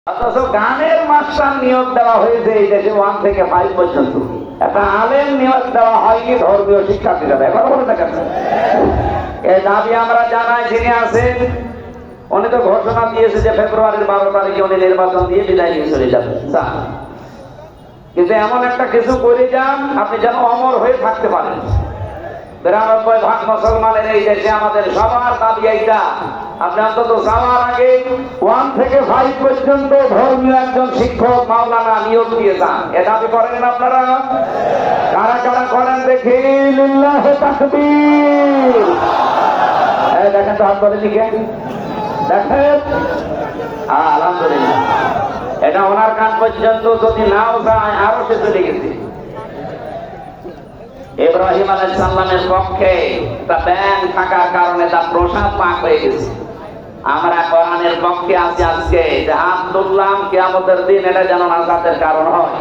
অথচ গানের মাস্টার নিয়োগ দেওয়া হয়েছে এই দেশে 1 থেকে 5 পর্যন্ত। একটা আলেম নিয়োগ দেওয়া হয়নি ধর্মীয় শিক্ষার্থীরা। এখন বলে দেখেন এই দাবি আমরা জানাই। যিনি আছেন উনি তো ঘোষণা দিয়েছে যে ফেব্রুয়ারির 12 তারিখে উনি নির্বাচন দিয়ে বিদায় নিয়ে চলে যাবেন। কিন্তু এমন একটা কিছু করে যান আপনি যেন অমর হয়ে থাকতে পারেন। 92% মুসলমানের এই দেশে আমাদের সবার দাবি এইটা, আপনি অন্তত যাওয়ার আগে 1 থেকে 5 পর্যন্ত ধর্মীয় একজন শিক্ষক মাওলানা নিয়োগ দিয়ে যান। এ দাবি করেন না আপনারা? কারা কারা করেন দেখি? লিল্লাহি তাকবীর। এই দেখেন তো হাত করে দিকে দেখেন। আলহামদুলিল্লাহ। এটা ওনার কান পর্যন্ত যদি নাও যায় আরো সে চলে গেছে। ইব্রাহিম আলাইহিস সালামের পক্ষে তা ব্যান থাকার কারণে তার প্রসাদ পাক হয়ে গেছে। আমরা কোরআনের পক্ষে আছি আজকে যে হাত তুললাম কিয়ামতের দিন এটা যেন নাজাতের কারণ হয়।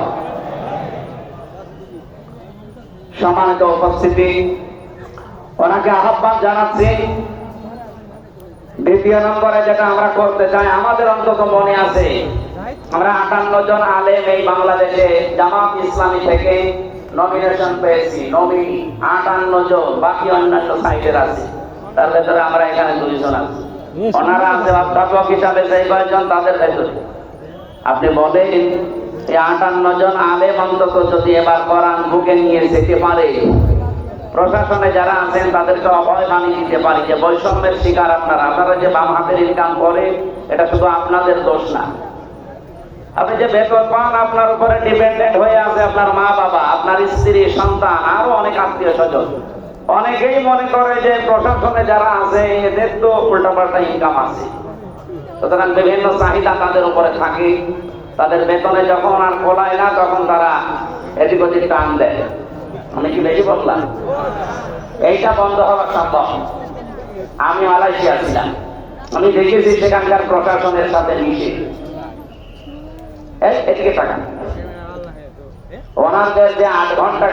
সম্মানিত উপস্থিতি, ওনাকে আহ্বান জানাচ্ছি। দ্বিতীয় নম্বরে যেটা আমরা করতে চাই, আমাদের অন্তত মনে আছে আমরা 58 জন আলেম এই বাংলাদেশে জামাত ইসলামী থেকে নমিনেশন পেয়েছি। 58 জন, বাকি অন্যান্য সাইটের আছে। তার ভেতরে আমরা এখানে 2 জন আছি। ওনারা আছে অধ্যাপক হিসাবে যে কয়েকজন, তাদের ভেতরে আপনি বলেন এই 58 জন আলেম অন্তত যদি এবার কোরআন বুকে নিয়ে যেতে পারে, প্রশাসনে যারা আছেন তাদেরকে অভয় বানিয়ে দিতে পারি যে বৈষম্যের শিকার আপনারা যে বাম হাতের ইনকাম করে এটা শুধু আপনাদের দোষ না। আপনি যে বেতন পান আপনার উপরে ডিপেন্ডেন্ট হয়ে আছে আপনার মা বাবা, আপনার স্ত্রী, সন্তান, আরো অনেক আত্মীয় স্বজন। অনেকেই মনে করে যে প্রশাসনে যারা আছে এদের তো উল্টাপাল্টা ইনকাম আছে, সুতরাং বিভিন্ন চাহিদা তাদের উপরে থাকে। তাদের বেতনে যখন আর কোলায় না তখন তারা এদিক ওদিক টান দেয়। আমি কি বেশি বললাম? এইটা বন্ধ হওয়া সম্ভব। আমি মালয়েশিয়া ছিলাম, আমি দেখেছি সেখানকার প্রশাসনের সাথে মিশে। এদিকে টাকা ওনাদের যে 8 ঘন্টা